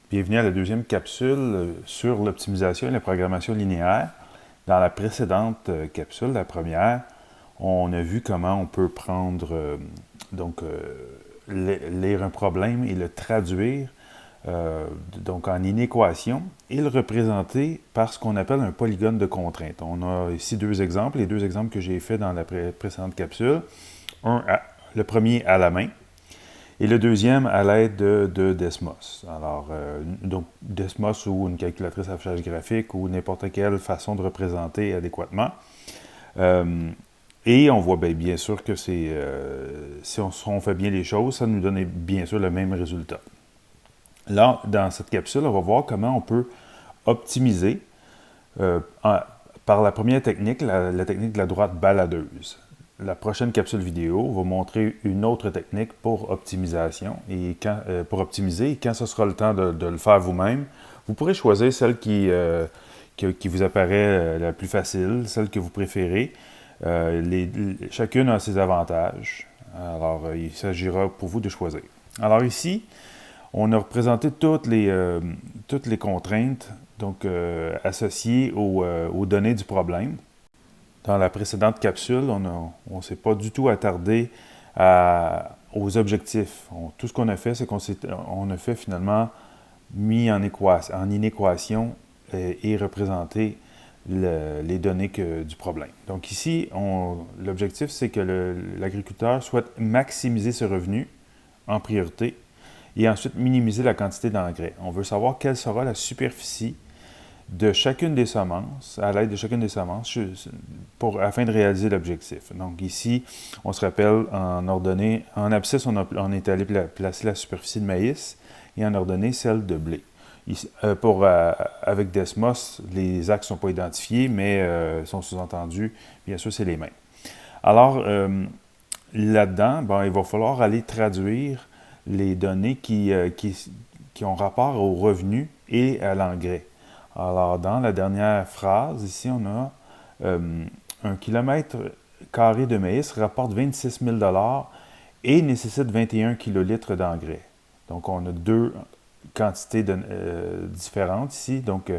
Bienvenue à la deuxième capsule sur l'optimisation et la programmation linéaire. Dans la précédente capsule, la première, on a vu comment on peut prendre, lire un problème et le traduire donc en une équation et le représenter par ce qu'on appelle un polygone de contrainte. On a ici deux exemples, les deux exemples que j'ai faits dans la précédente capsule. Le premier à la main, et le deuxième à l'aide de Desmos. Alors, donc Desmos ou une calculatrice affichage graphique ou n'importe quelle façon de représenter adéquatement. Et on voit bien sûr que si on fait bien les choses, ça nous donne bien sûr le même résultat. Là, dans cette capsule, on va voir comment on peut optimiser par la première technique, la technique de la droite baladeuse. La prochaine capsule vidéo va montrer une autre technique pour optimisation et pour optimiser. Et quand ce sera le temps de le faire vous-même, vous pourrez choisir celle qui vous apparaît la plus facile, celle que vous préférez. Chacune a ses avantages. Alors, il s'agira pour vous de choisir. Alors ici, on a représenté toutes les contraintes associées aux données du problème. Dans la précédente capsule, on ne s'est pas du tout attardé aux objectifs. Tout ce qu'on a fait, c'est qu'on a fait finalement mis en inéquation et représenté les données du problème. Donc ici, l'objectif, c'est que l'agriculteur souhaite maximiser ses revenus en priorité et ensuite minimiser la quantité d'engrais. On veut savoir quelle sera la superficie de chacune des semences, à l'aide de chacune des semences, afin de réaliser l'objectif. Donc ici, on se rappelle, en abscisse, on est allé placer la superficie de maïs et en ordonnée, celle de blé. Ici, avec Desmos, les axes ne sont pas identifiés, mais sont sous-entendus, bien sûr, c'est les mêmes. Alors, là-dedans, il va falloir aller traduire les données qui ont rapport aux revenus et à l'engrais. Alors, dans la dernière phrase, ici, on a 1 kilomètre carré de maïs rapporte 26 000 et nécessite 21 kilolitres d'engrais. Donc, on a deux quantités différentes ici, donc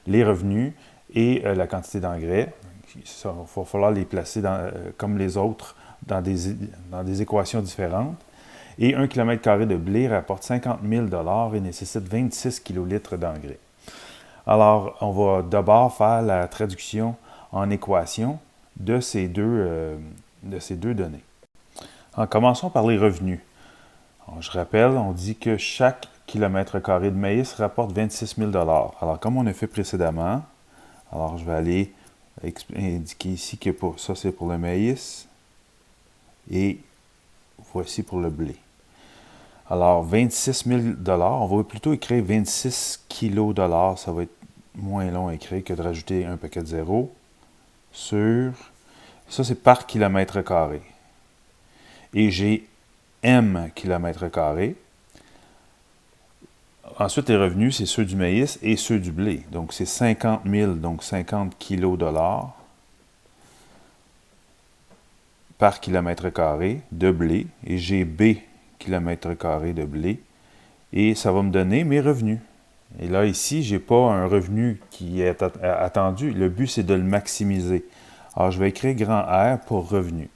les revenus et la quantité d'engrais. Il va falloir les placer comme les autres dans des équations différentes. Et 1 kilomètre carré de blé rapporte 50 000 et nécessite 26 kilolitres d'engrais. Alors, on va d'abord faire la traduction en équation de ces deux données. Commençons par les revenus. Alors, je rappelle, on dit que chaque kilomètre carré de maïs rapporte 26 000 Alors, comme on a fait précédemment, alors je vais aller indiquer ici que ça, c'est pour le maïs et voici pour le blé. Alors, 26 000 on va plutôt écrire 26 kg ça va être moins long à écrire que de rajouter un paquet de zéros sur, ça c'est par kilomètre carré. Et j'ai M kilomètre carré. Ensuite, les revenus, c'est ceux du maïs et ceux du blé. Donc, c'est 50 000, donc 50 kg par kilomètre carré de blé. Et j'ai B kilomètre carré de blé. Et ça va me donner mes revenus. Et là, ici, je n'ai pas un revenu qui est attendu. Le but, c'est de le maximiser. Alors, je vais écrire grand R pour revenu.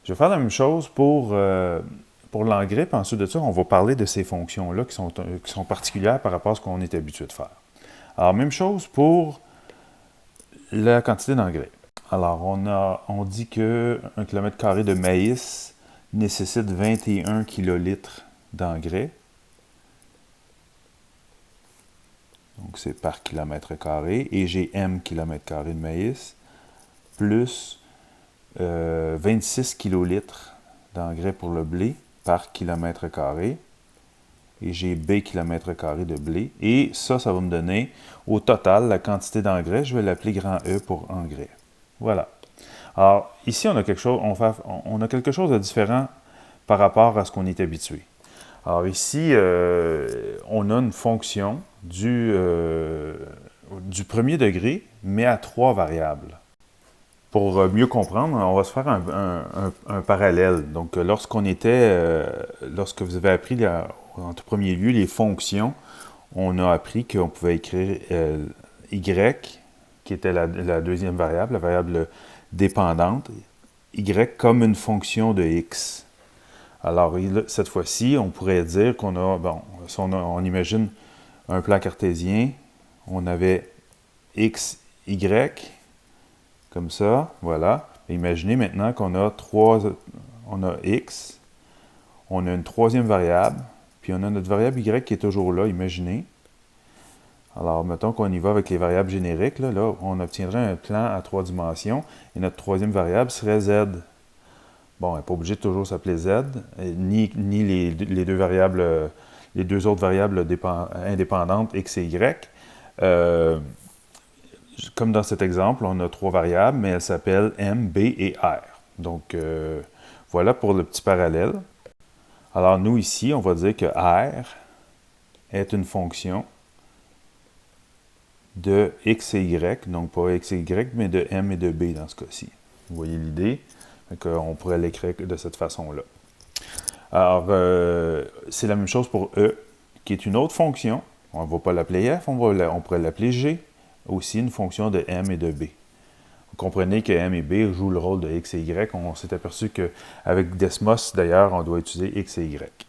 Je vais faire la même chose pour l'engrais, puis ensuite de ça, on va parler de ces fonctions-là qui sont particulières par rapport à ce qu'on est habitué de faire. Alors, même chose pour la quantité d'engrais. Alors, on dit que 1 kilomètre carré de maïs nécessite 21 kilolitres d'engrais. Donc, c'est par kilomètre carré. Et j'ai M kilomètre carré de maïs plus 26 kilolitres d'engrais pour le blé par kilomètre carré. Et j'ai B kilomètre carré de blé. Et ça va me donner, au total, la quantité d'engrais. Je vais l'appeler grand E pour engrais. Voilà. Alors, ici, on a quelque chose de différent par rapport à ce qu'on est habitué. Alors ici, on a une fonction du premier degré, mais à 3 variables. Pour mieux comprendre, on va se faire un parallèle. Donc, lorsque vous avez appris en tout premier lieu, les fonctions. On a appris qu'on pouvait écrire y, qui était la deuxième variable, la variable dépendante, y comme une fonction de x. Alors, cette fois-ci, on pourrait dire qu'on a, bon, si on imagine un plan cartésien, on avait x, y, comme ça, voilà. Imaginez maintenant qu'on a on a x, on a une troisième variable, puis on a notre variable y qui est toujours là, imaginez. Alors, mettons qu'on y va avec les variables génériques, là, on obtiendrait un plan à 3 dimensions, et notre troisième variable serait z. Bon, elle n'est pas obligée de toujours s'appeler z, ni les deux variables, les deux autres variables indépendantes, x et y. Comme dans cet exemple, on a 3 variables, mais elles s'appellent m, b et r. Donc, voilà pour le petit parallèle. Alors, nous, ici, on va dire que r est une fonction de x et y, donc pas x et y, mais de m et de b dans ce cas-ci. Vous voyez l'idée? On pourrait l'écrire de cette façon-là. Alors, c'est la même chose pour e, qui est une autre fonction. On ne va pas l'appeler f, on pourrait l'appeler g, aussi une fonction de m et de b. Vous comprenez que m et b jouent le rôle de x et y. On s'est aperçu qu'avec Desmos, d'ailleurs, on doit utiliser x et y.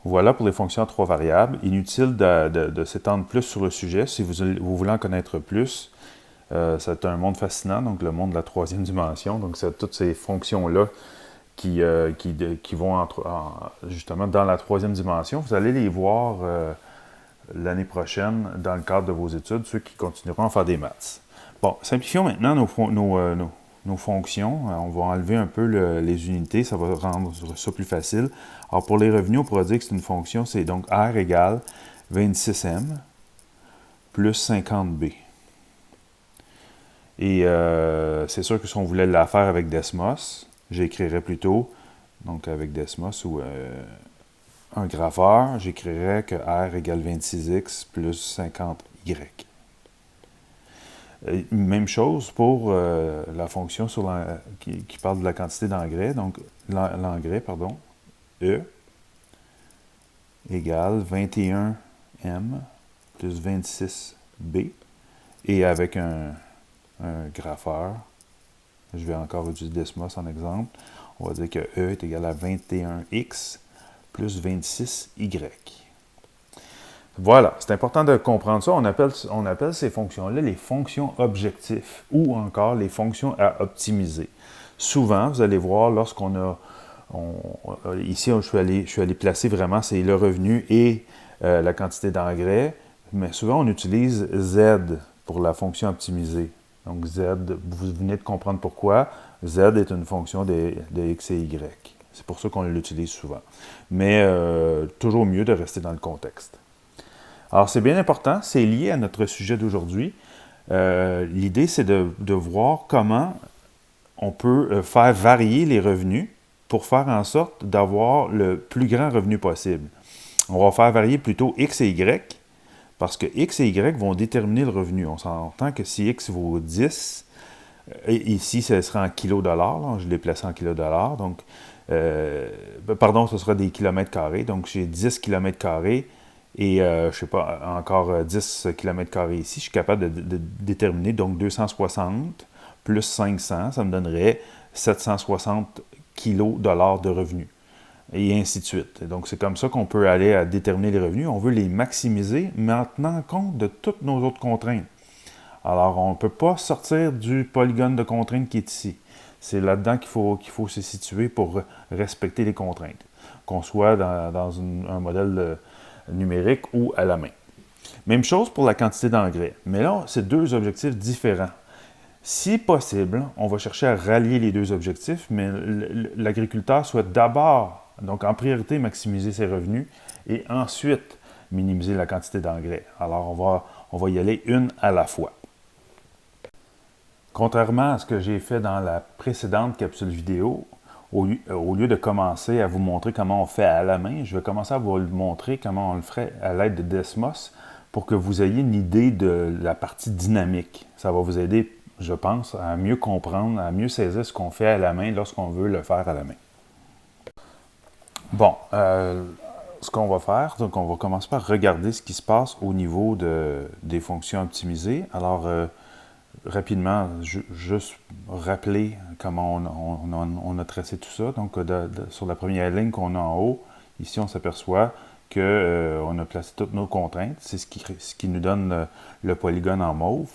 Voilà pour les fonctions à 3 variables. Inutile de s'étendre plus sur le sujet. Si vous voulez en connaître plus, c'est un monde fascinant, donc le monde de la troisième dimension. Donc, c'est toutes ces fonctions-là qui vont justement dans la troisième dimension. Vous allez les voir l'année prochaine dans le cadre de vos études, ceux qui continueront à faire des maths. Bon, simplifions maintenant nos fonctions. On va enlever un peu les unités, ça va rendre ça plus facile. Alors, pour les revenus, on pourra dire que c'est une fonction, c'est donc R égale 26M plus 50B. Et c'est sûr que si on voulait la faire avec Desmos, j'écrirais plutôt, donc avec Desmos ou un grapheur, j'écrirais que R égale 26X plus 50Y. Même chose pour la fonction qui parle de la quantité d'engrais, donc l'engrais, pardon, E égale 21M plus 26B, et avec un grapheur, je vais encore utiliser Desmos en exemple, on va dire que E est égal à 21X plus 26Y. Voilà, c'est important de comprendre ça. On appelle ces fonctions-là les fonctions objectifs ou encore les fonctions à optimiser. Souvent, vous allez voir, lorsqu'on a... ici, je suis allé placer vraiment, c'est le revenu et la quantité d'engrais, mais souvent, on utilise Z pour la fonction optimisée. Donc, Z, vous venez de comprendre pourquoi. Z est une fonction de X et Y. C'est pour ça qu'on l'utilise souvent. Mais toujours mieux de rester dans le contexte. Alors, c'est bien important, c'est lié à notre sujet d'aujourd'hui. L'idée, c'est de voir comment on peut faire varier les revenus pour faire en sorte d'avoir le plus grand revenu possible. On va faire varier plutôt X et Y, parce que X et Y vont déterminer le revenu. On s'entend que si X vaut 10, ici, ce sera en kilo-dollars, je l'ai placé en kilo-dollars, donc, pardon, ce sera des kilomètres carrés, donc j'ai 10 kilomètres carrés, et, je ne sais pas, encore 10 km² ici, je suis capable de déterminer, donc 260 plus 500, ça me donnerait 760 kg$ de revenus, et ainsi de suite. Et donc, c'est comme ça qu'on peut aller à déterminer les revenus. On veut les maximiser, mais en tenant compte de toutes nos autres contraintes. Alors, on ne peut pas sortir du polygone de contraintes qui est ici. C'est là-dedans qu'il faut se situer pour respecter les contraintes, qu'on soit dans un modèle numérique ou à la main. Même chose pour la quantité d'engrais. Mais là, c'est deux objectifs différents. Si possible, on va chercher à rallier les deux objectifs, mais l'agriculteur souhaite d'abord, donc en priorité, maximiser ses revenus et ensuite minimiser la quantité d'engrais. Alors, on va y aller une à la fois. Contrairement à ce que j'ai fait dans la précédente capsule vidéo, au lieu de commencer à vous montrer comment on fait à la main, je vais commencer à vous montrer comment on le ferait à l'aide de Desmos pour que vous ayez une idée de la partie dynamique. Ça va vous aider, je pense, à mieux comprendre, à mieux saisir ce qu'on fait à la main lorsqu'on veut le faire à la main. Bon, ce qu'on va faire, donc on va commencer par regarder ce qui se passe au niveau des fonctions optimisées. Alors, rapidement, juste rappeler comment on a tracé tout ça. Donc, sur la première ligne qu'on a en haut, ici, on s'aperçoit qu'on a placé toutes nos contraintes. C'est ce qui nous donne le polygone en mauve.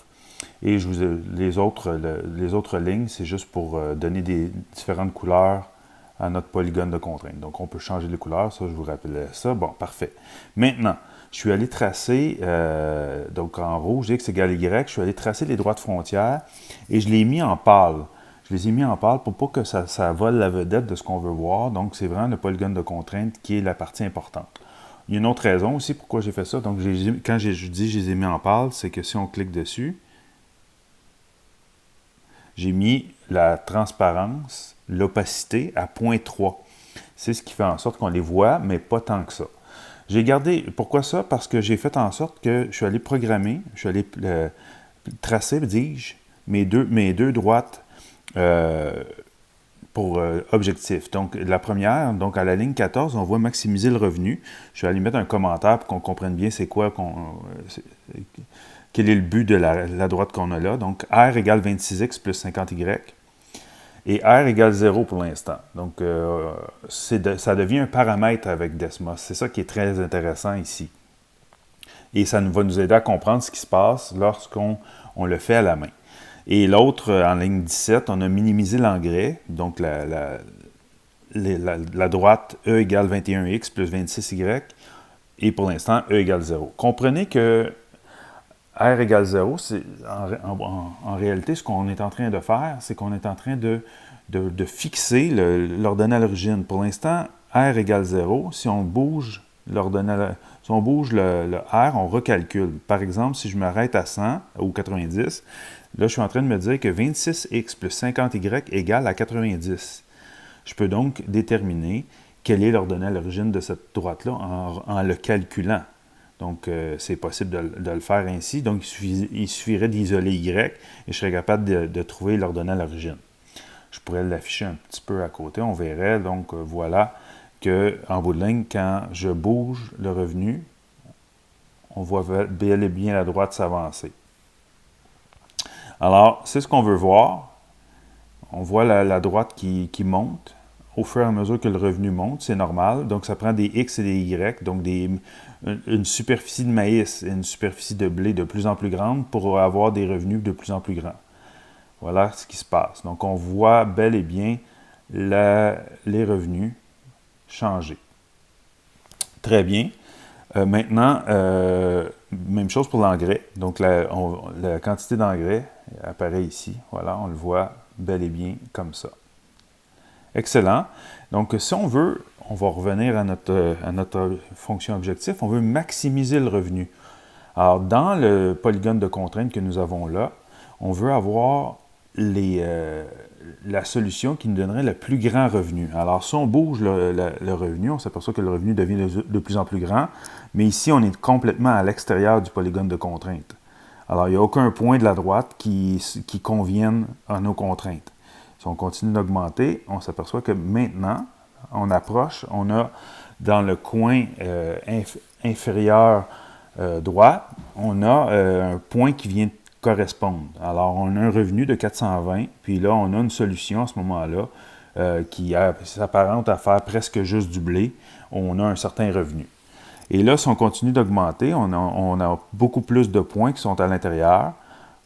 Et les autres lignes, c'est juste pour donner des différentes couleurs à notre polygone de contrainte. Donc, on peut changer les couleurs, ça, je vous rappelais ça. Bon, parfait. Maintenant, je suis allé tracer, donc en rouge, x égale y, je suis allé tracer les droites frontières et je les ai mis en pâle. Je les ai mis en pâle pour pas que ça vole la vedette de ce qu'on veut voir. Donc, c'est vraiment le polygone de contrainte qui est la partie importante. Il y a une autre raison aussi pourquoi j'ai fait ça. Donc, quand je dis je les ai mis en pâle, c'est que si on clique dessus, j'ai mis la transparence, l'opacité à 0.3. C'est ce qui fait en sorte qu'on les voit, mais pas tant que ça. J'ai gardé, pourquoi ça? Parce que j'ai fait en sorte que je suis allé programmer, je suis allé tracer, dis-je, mes deux droites pour objectif. Donc, la première, donc à la ligne 14, on voit maximiser le revenu. Je vais aller mettre un commentaire pour qu'on comprenne bien c'est quoi quel est le but de la droite qu'on a là. Donc, R égale 26x plus 50y. Et R égale 0 pour l'instant. Donc, ça devient un paramètre avec Desmos. C'est ça qui est très intéressant ici. Et ça va nous aider à comprendre ce qui se passe lorsqu'on le fait à la main. Et l'autre, en ligne 17, on a minimisé l'engrais. Donc, la droite E égale 21x plus 26y. Et pour l'instant, E égale 0. Comprenez que R égale 0, en réalité, ce qu'on est en train de faire, c'est qu'on est en train de fixer l'ordonnée à l'origine. Pour l'instant, R égale 0. Si on bouge le R, on recalcule. Par exemple, si je m'arrête à 100 ou 90, là, je suis en train de me dire que 26x plus 50y égale à 90. Je peux donc déterminer quelle est l'ordonnée à l'origine de cette droite-là en le calculant. Donc, c'est possible de le faire ainsi. Donc, il suffirait d'isoler Y et je serais capable de trouver l'ordonnée à l'origine. Je pourrais l'afficher un petit peu à côté. On verrait, donc, voilà qu'en bout de ligne, quand je bouge le revenu, on voit bel et bien la droite s'avancer. Alors, c'est ce qu'on veut voir. On voit la droite qui monte au fur et à mesure que le revenu monte, c'est normal. Donc, ça prend des X et des Y, donc une superficie de maïs et une superficie de blé de plus en plus grande pour avoir des revenus de plus en plus grands. Voilà ce qui se passe. Donc, on voit bel et bien les revenus changer. Très bien. Maintenant, même chose pour l'engrais. Donc, la quantité d'engrais apparaît ici. Voilà, on le voit bel et bien comme ça. Excellent. Donc, si on veut, on va revenir à notre fonction objectif, on veut maximiser le revenu. Alors, dans le polygone de contrainte que nous avons là, on veut avoir la solution qui nous donnerait le plus grand revenu. Alors, si on bouge le revenu, on s'aperçoit que le revenu devient de plus en plus grand, mais ici, on est complètement à l'extérieur du polygone de contrainte. Alors, il n'y a aucun point de la droite qui convienne à nos contraintes. Si on continue d'augmenter, on s'aperçoit que maintenant, on approche, on a dans le coin inférieur droit, on a un point qui vient correspondre. Alors, on a un revenu de 420, puis là, on a une solution à ce moment-là qui s'apparente à faire presque juste du blé. On a un certain revenu. Et là, si on continue d'augmenter, on a beaucoup plus de points qui sont à l'intérieur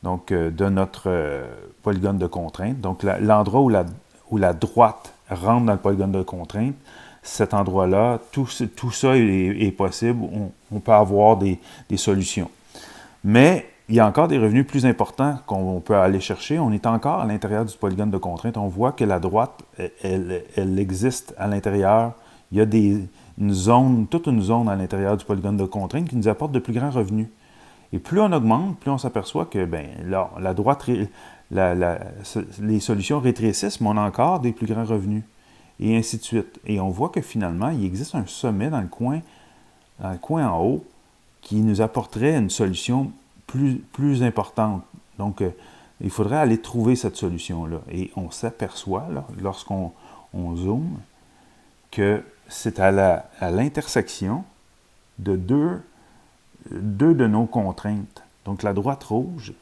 donc de notre polygone de contrainte. Donc, l'endroit où la droite rentre dans le polygone de contrainte, cet endroit-là, tout ça est possible. On peut avoir des solutions. Mais il y a encore des revenus plus importants qu'on peut aller chercher. On est encore à l'intérieur du polygone de contrainte. On voit que la droite, elle existe à l'intérieur. Il y a toute une zone à l'intérieur du polygone de contrainte qui nous apporte de plus grands revenus. Et plus on augmente, plus on s'aperçoit que la droite, les solutions rétrécissent, mais on a encore des plus grands revenus. Et ainsi de suite. Et on voit que finalement, il existe un sommet dans le coin en haut qui nous apporterait une solution plus importante. Donc, il faudrait aller trouver cette solution-là. Et on s'aperçoit, lorsqu'on zoome, que c'est à l'intersection de deux de nos contraintes. Donc, la droite rouge,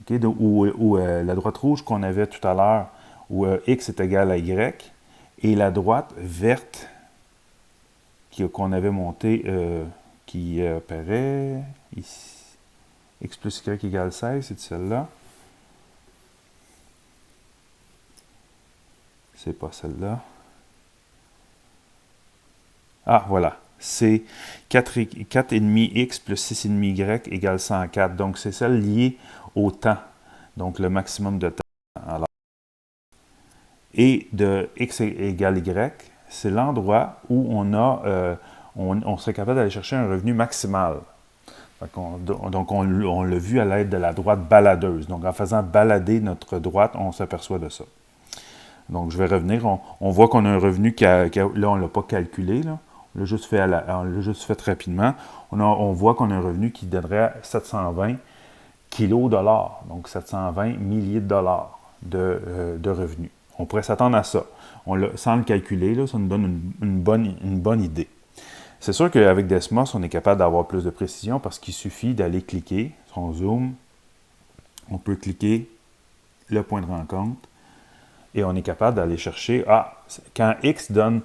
okay, ou la droite rouge qu'on avait tout à l'heure, où x est égal à y, et la droite verte qu'on avait montée, qui apparaît ici. X plus y égale 16, c'est celle-là. C'est pas celle-là. Ah, voilà. C'est 4,5x plus 6,5y égale 104. Donc, c'est celle liée au temps. Donc, le maximum de temps. Alors, et de x égale y, c'est l'endroit où on serait capable d'aller chercher un revenu maximal. Donc, on l'a vu à l'aide de la droite baladeuse. Donc, en faisant balader notre droite, on s'aperçoit de ça. Donc, je vais revenir. On voit qu'on a un revenu là, on ne l'a pas calculé. Là. On l'a juste fait rapidement. On voit qu'on a un revenu qui donnerait 720 kilo-dollars. Donc, 720 milliers de dollars de revenus. On pourrait s'attendre à ça. Sans le calculer, là, ça nous donne une bonne idée. C'est sûr qu'avec Desmos, on est capable d'avoir plus de précision parce qu'il suffit d'aller cliquer. Si on zoome, on peut cliquer le point de rencontre et on est capable d'aller chercher, quand X donne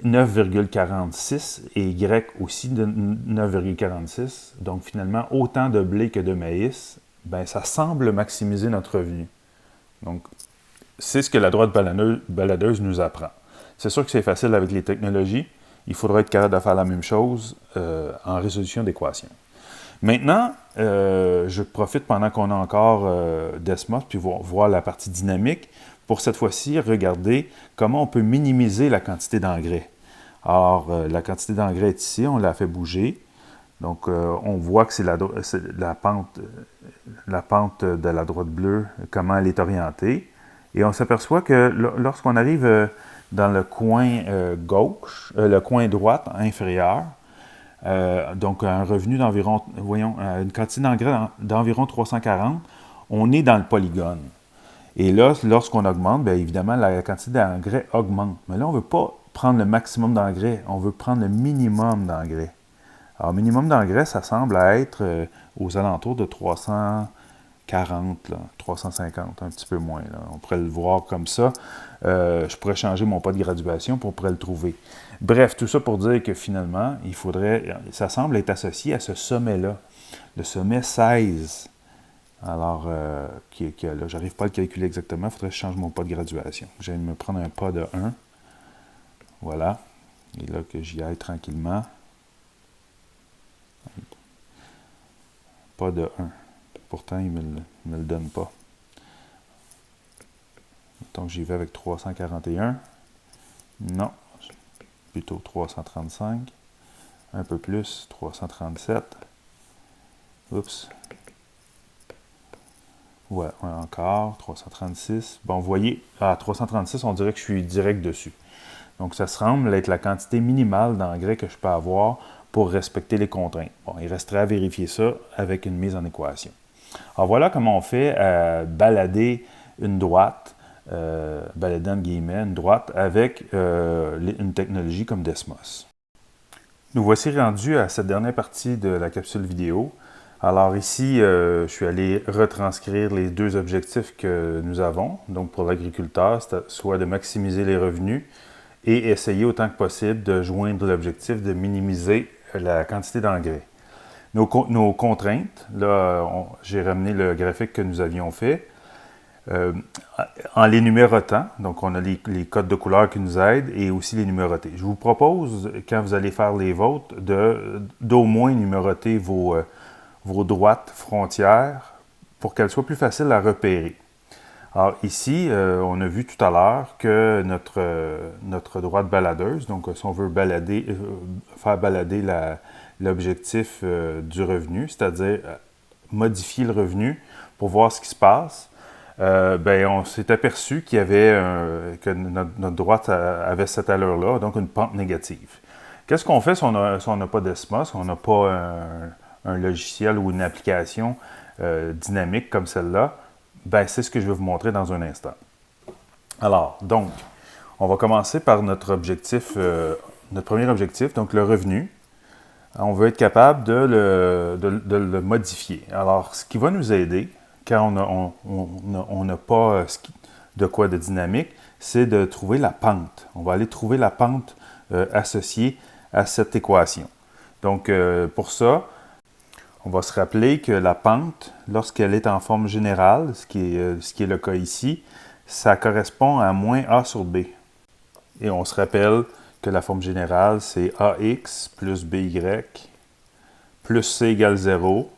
9,46 et Y aussi donne 9,46, donc finalement autant de blé que de maïs, ben ça semble maximiser notre revenu. Donc, c'est ce que la droite baladeuse nous apprend. C'est sûr que c'est facile avec les technologies. Il faudra être capable de faire la même chose en résolution d'équations. Maintenant, je profite pendant qu'on a encore Desmos, puis voir la partie dynamique, pour cette fois-ci regarder comment on peut minimiser la quantité d'engrais. Alors, la quantité d'engrais est ici, on l'a fait bouger. Donc, on voit que c'est la pente de la droite bleue, comment elle est orientée. Et on s'aperçoit que lorsqu'on arrive dans le coin gauche, le coin droite inférieur, donc un revenu d'environ, une quantité d'engrais d'environ 340, on est dans le polygone. Et là, lorsqu'on augmente, bien évidemment, la quantité d'engrais augmente. Mais là, on ne veut pas prendre le maximum d'engrais, on veut prendre le minimum d'engrais. Alors, minimum d'engrais, ça semble être aux alentours de 340, là, 350, un petit peu moins. Là. On pourrait le voir comme ça. Je pourrais changer mon pas de graduation pour pourrait le trouver. Bref, tout ça pour dire que finalement, ça semble être associé à ce sommet-là, le sommet 16. Alors, là, j'arrive pas à le calculer exactement, il faudrait que je change mon pas de graduation. Je vais me prendre un pas de 1. Voilà. Et là, que j'y aille tranquillement. Pas de 1. Pourtant, il ne me le donne pas. Donc, j'y vais avec 341. Non. Plutôt 335. Un peu plus, 337. Oups. Ouais, encore, 336. Bon, vous voyez, à 336, on dirait que je suis direct dessus. Donc, ça semble être la quantité minimale d'engrais que je peux avoir pour respecter les contraintes. Bon, il resterait à vérifier ça avec une mise en équation. Alors, voilà comment on fait balader une droite, balader en guillemets une droite avec une technologie comme Desmos. Nous voici rendus à cette dernière partie de la capsule vidéo. Alors ici, je suis allé retranscrire les deux objectifs que nous avons. Donc pour l'agriculteur, soit de maximiser les revenus et essayer autant que possible de joindre l'objectif de minimiser la quantité d'engrais. Nos contraintes, là, j'ai ramené le graphique que nous avions fait. En les numérotant, donc on a les codes de couleurs qui nous aident et aussi les numérotés. Je vous propose, quand vous allez faire les vôtres, d'au moins numéroter vos droites frontières pour qu'elles soient plus faciles à repérer. Alors ici, on a vu tout à l'heure que notre droite baladeuse, donc si on veut faire balader l'objectif du revenu, c'est-à-dire modifier le revenu pour voir ce qui se passe, on s'est aperçu que notre droite avait cette allure-là, donc une pente négative. Qu'est-ce qu'on fait si on n'a pas Desmos, si on n'a pas un logiciel ou une application dynamique comme celle-là? Ben, c'est ce que je vais vous montrer dans un instant. Alors, donc, On va commencer par notre objectif, notre premier objectif, donc le revenu. On veut être capable de le modifier. Alors, ce qui va nous aider, quand on n'a pas de quoi de dynamique, c'est de trouver la pente. On va aller trouver la pente associée à cette équation. Donc, pour ça, on va se rappeler que la pente, lorsqu'elle est en forme générale, ce qui est le cas ici, ça correspond à moins a sur b. Et on se rappelle que la forme générale, c'est ax plus by plus c égale 0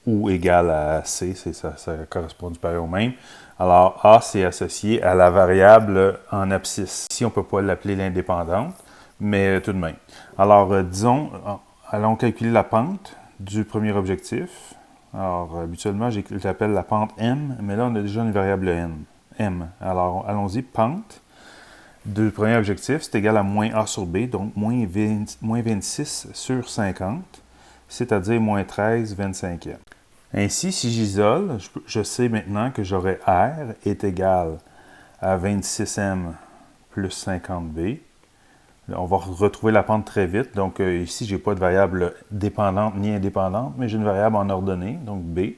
ou égal à c, ça correspond du pareil au même. Alors, a, c'est associé à la variable en abscisse. Ici, on ne peut pas l'appeler l'indépendante, mais tout de même. Alors, disons, allons calculer la pente du premier objectif. Alors, habituellement, j'appelle la pente m, mais là, on a déjà une variable m. Alors, allons-y, pente du premier objectif, c'est égal à moins a sur b, donc moins 26 sur 50, c'est-à-dire moins 13 25e. Ainsi, si j'isole, je sais maintenant que j'aurai R est égal à 26m plus 50b. On va retrouver la pente très vite. Donc ici, je n'ai pas de variable dépendante ni indépendante, mais j'ai une variable en ordonnée, donc b.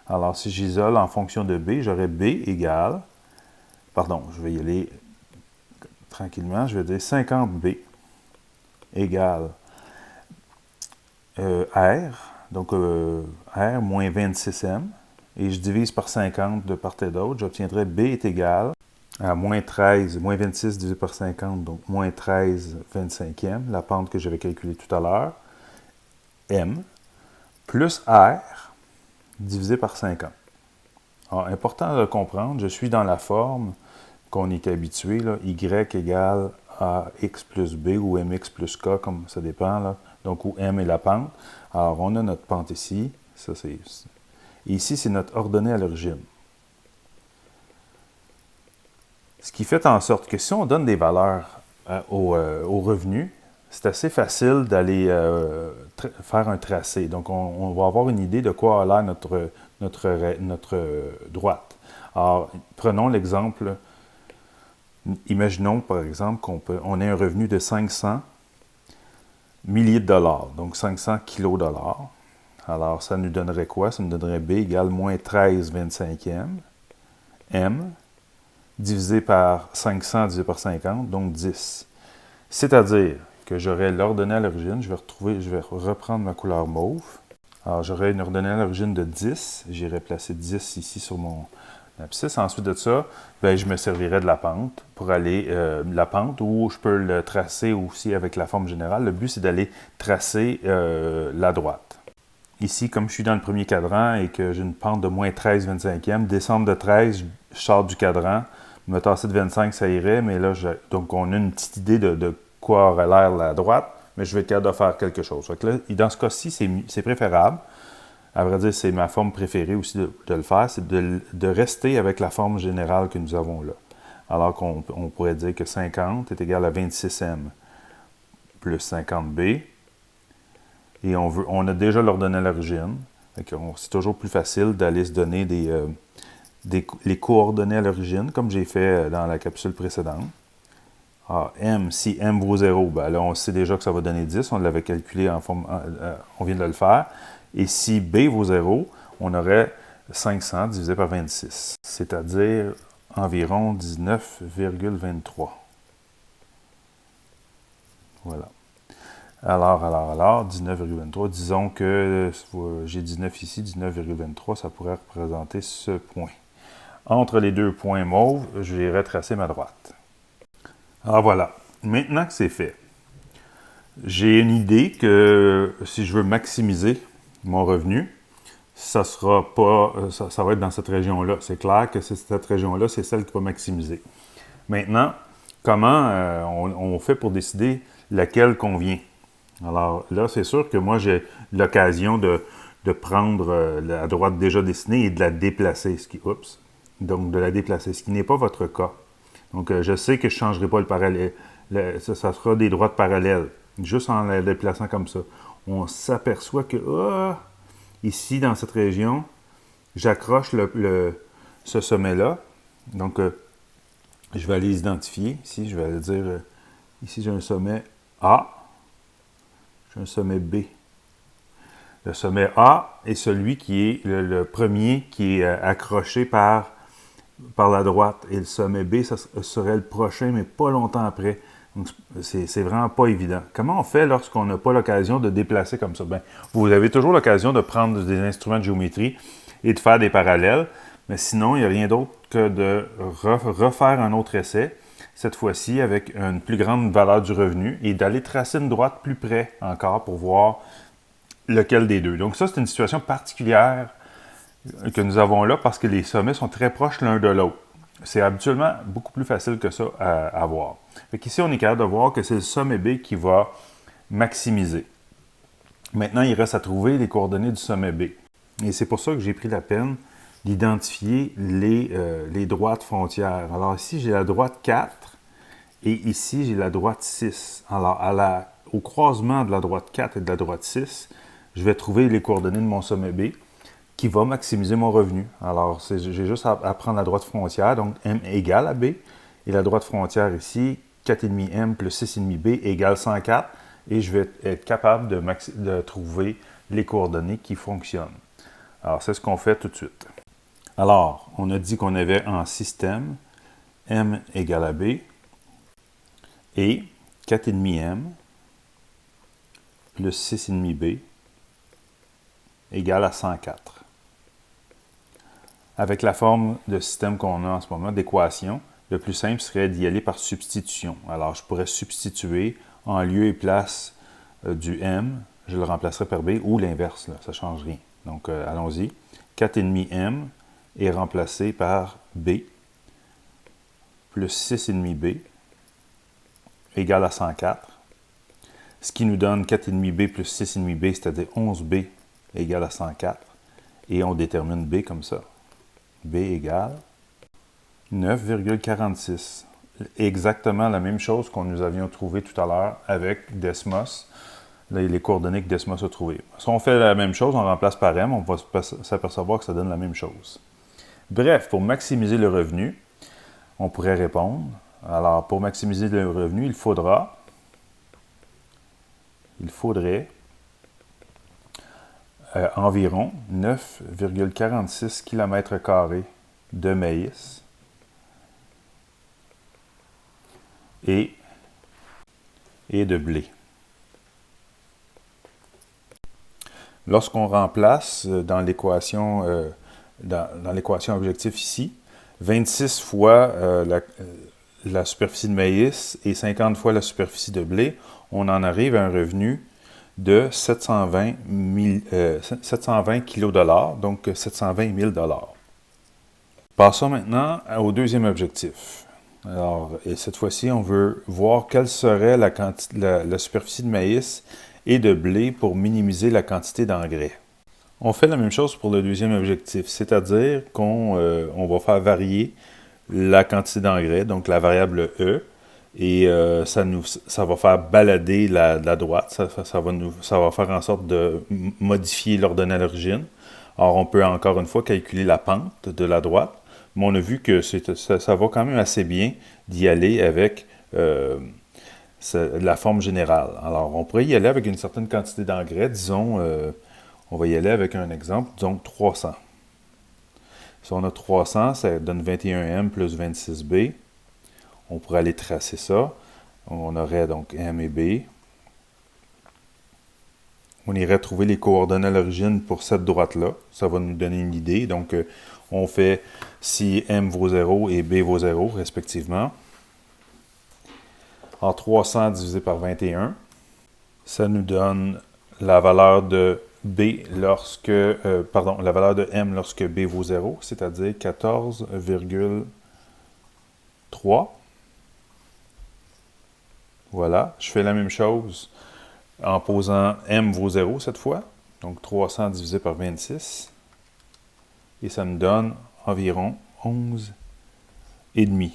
Alors si j'isole en fonction de b, j'aurai b égale, pardon, je vais y aller tranquillement, je vais dire 50b égale R, donc R moins 26m, et je divise par 50 de part et d'autre, j'obtiendrai B est égal à moins 13, moins 26 divisé par 50, donc moins 13 25e, la pente que j'avais calculée tout à l'heure, M, plus R divisé par 50. Alors, important de comprendre, je suis dans la forme qu'on est habitué, là, Y égale à X plus B ou MX plus K, comme ça dépend, là. Donc où M est la pente. Alors, on a notre pente ici. Ça, et ici, c'est notre ordonnée à l'origine. Ce qui fait en sorte que si on donne des valeurs au revenu, c'est assez facile d'aller faire un tracé. Donc, on va avoir une idée de quoi a l'air notre droite. Alors, prenons l'exemple. Imaginons, par exemple, qu'on ait un revenu de 500 milliers de dollars, donc 500 kilodollars. Alors, ça nous donnerait quoi? Ça nous donnerait B égale moins 13 25e, M, divisé par 500 divisé par 50, donc 10. C'est-à-dire que j'aurais l'ordonnée à l'origine, je vais reprendre ma couleur mauve. Alors, j'aurais une ordonnée à l'origine de 10, j'irai placer 10 ici sur mon abscisse. Ensuite de ça, je me servirais de la pente pour aller, la pente, ou je peux le tracer aussi avec la forme générale. Le but, c'est d'aller tracer la droite. Ici, comme je suis dans le premier cadran et que j'ai une pente de moins 13 25e, descendre de 13, je sors du cadran, me tasser de 25, ça irait, mais là, donc on a une petite idée de quoi aurait l'air la droite, mais je vais être capable de faire quelque chose. Donc là, dans ce cas-ci, c'est préférable. À vrai dire, c'est ma forme préférée aussi de le faire, c'est de rester avec la forme générale que nous avons là. Alors qu'on pourrait dire que 50 est égal à 26m plus 50b. Et on a déjà l'ordonnée à l'origine. C'est toujours plus facile d'aller se donner les coordonnées à l'origine, comme j'ai fait dans la capsule précédente. Ah, M, si M vaut 0, là, on sait déjà que ça va donner 10. On l'avait calculé en forme, on vient de le faire. Et si B vaut 0, on aurait 500 divisé par 26, c'est-à-dire environ 19,23. Voilà. Alors, 19,23. Disons que j'ai 19 ici, 19,23, ça pourrait représenter ce point. Entre les deux points mauves, je vais retracer ma droite. Alors voilà. Maintenant que c'est fait, j'ai une idée que si je veux maximiser mon revenu, ça va être dans cette région-là. C'est clair que cette région-là, c'est celle qui va maximiser. Maintenant, comment on fait pour décider laquelle convient? Alors là, c'est sûr que moi, j'ai l'occasion de prendre la droite déjà dessinée et de la déplacer, donc de la déplacer, ce qui n'est pas votre cas. Donc, je sais que je ne changerai pas le parallèle. Ça sera des droites parallèles, juste en la déplaçant comme ça. On s'aperçoit que, ici, dans cette région, j'accroche ce sommet-là. Donc, Je vais aller les identifier. Ici, je vais aller dire, ici j'ai un sommet A, j'ai un sommet B. Le sommet A est celui qui est le premier qui est accroché par la droite. Et le sommet B, ça serait le prochain, mais pas longtemps après. Donc, c'est vraiment pas évident. Comment on fait lorsqu'on n'a pas l'occasion de déplacer comme ça? Bien, vous avez toujours l'occasion de prendre des instruments de géométrie et de faire des parallèles. Mais sinon, il n'y a rien d'autre que de refaire un autre essai, cette fois-ci avec une plus grande valeur du revenu, et d'aller tracer une droite plus près encore pour voir lequel des deux. Donc ça, c'est une situation particulière que nous avons là parce que les sommets sont très proches l'un de l'autre. C'est habituellement beaucoup plus facile que ça à voir. Fait qu'ici, on est capable de voir que c'est le sommet B qui va maximiser. Maintenant, il reste à trouver les coordonnées du sommet B. Et c'est pour ça que j'ai pris la peine d'identifier les droites frontières. Alors ici, j'ai la droite 4 et ici, j'ai la droite 6. Alors, au croisement de la droite 4 et de la droite 6, je vais trouver les coordonnées de mon sommet B qui va maximiser mon revenu. Alors, j'ai juste à prendre la droite frontière, donc M égale à B, et la droite frontière ici, 4,5M plus 6,5B égale 104, et je vais être capable de trouver les coordonnées qui fonctionnent. Alors, c'est ce qu'on fait tout de suite. Alors, on a dit qu'on avait en système M égale à B et 4,5M plus 6,5B égale à 104. Avec la forme de système qu'on a en ce moment, d'équation, le plus simple serait d'y aller par substitution. Alors, je pourrais substituer en lieu et place du M, je le remplacerai par B, ou l'inverse, ça ne change rien. Donc, allons-y. 4,5M est remplacé par B plus 6,5B égale à 104. Ce qui nous donne 4,5B plus 6,5B, c'est-à-dire 11B égale à 104. Et on détermine B comme ça. B égale 9,46. Exactement la même chose qu'on nous avions trouvé tout à l'heure avec Desmos, les coordonnées que Desmos a trouvées. Si on fait la même chose, on remplace par M, on va s'apercevoir que ça donne la même chose. Bref, pour maximiser le revenu, on pourrait répondre. Alors, pour maximiser le revenu, il faudrait environ 9,46 km² de maïs et de blé. Lorsqu'on remplace dans l'équation objectif ici, 26 fois la superficie de maïs et 50 fois la superficie de blé, on en arrive à un revenu de 720 kg$, donc 720 000 $. Passons maintenant au deuxième objectif. Alors, et cette fois-ci, on veut voir quelle serait la superficie de maïs et de blé pour minimiser la quantité d'engrais. On fait la même chose pour le deuxième objectif, c'est-à-dire qu'on va faire varier la quantité d'engrais, donc la variable E, et ça va faire balader la droite, ça va faire en sorte de modifier l'ordonnée à l'origine. Alors, on peut encore une fois calculer la pente de la droite, mais on a vu que ça va quand même assez bien d'y aller avec la forme générale. Alors, on pourrait y aller avec une certaine quantité d'engrais, disons, on va y aller avec un exemple, disons 300. Si on a 300, ça donne 21M plus 26B. On pourrait aller tracer ça. On aurait donc M et B. On irait trouver les coordonnées à l'origine pour cette droite-là. Ça va nous donner une idée. Donc, on fait si M vaut 0 et B vaut 0, respectivement. En 300 divisé par 21, ça nous donne la valeur de B la valeur de M lorsque B vaut 0, c'est-à-dire 14,3. Voilà, je fais la même chose en posant M vaut 0 cette fois. Donc 300 divisé par 26. Et ça me donne environ 11,5.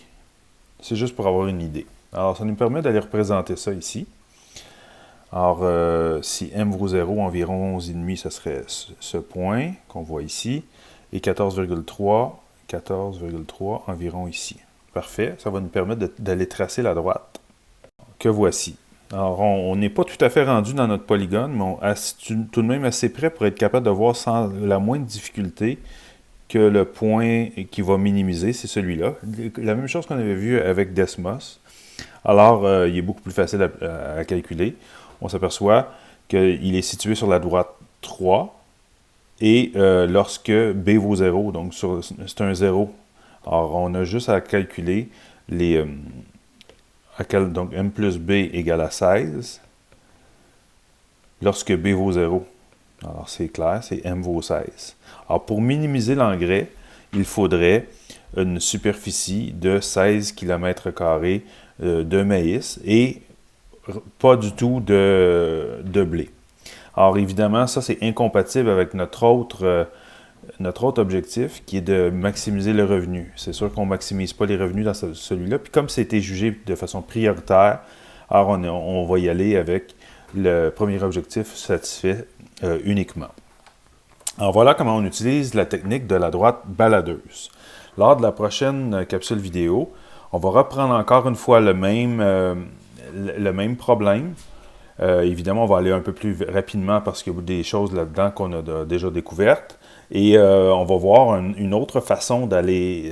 C'est juste pour avoir une idée. Alors, ça nous permet d'aller représenter ça ici. Alors, si M vaut 0, environ 11,5, ce serait ce point qu'on voit ici. Et 14,3 environ ici. Parfait. Ça va nous permettre d'aller tracer la droite que voici. Alors, on n'est pas tout à fait rendu dans notre polygone, mais on est tout de même assez près pour être capable de voir sans la moindre difficulté que le point qui va minimiser, c'est celui-là. La même chose qu'on avait vu avec Desmos. Alors, il est beaucoup plus facile à calculer. On s'aperçoit qu'il est situé sur la droite 3 et lorsque B vaut 0, donc c'est un 0. Alors, on a juste à calculer les... donc M plus B égale à 16 lorsque B vaut 0. Alors, c'est clair, c'est M vaut 16. Alors, pour minimiser l'engrais, il faudrait une superficie de 16 km² de maïs et pas du tout de blé. Alors, évidemment, ça, c'est incompatible avec notre autre objectif qui est de maximiser le revenu. C'est sûr qu'on ne maximise pas les revenus dans celui-là. Puis comme c'était jugé de façon prioritaire, alors on va y aller avec le premier objectif satisfait uniquement. Alors voilà comment on utilise la technique de la droite baladeuse. Lors de la prochaine capsule vidéo, on va reprendre encore une fois le même problème. Évidemment, on va aller un peu plus rapidement parce qu'il y a des choses là-dedans qu'on a déjà découvertes. Et on va voir une autre façon d'aller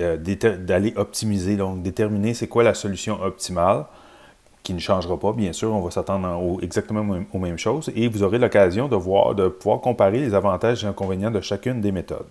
optimiser, donc déterminer c'est quoi la solution optimale, qui ne changera pas, bien sûr, on va s'attendre exactement aux mêmes choses, et vous aurez l'occasion de pouvoir comparer les avantages et inconvénients de chacune des méthodes.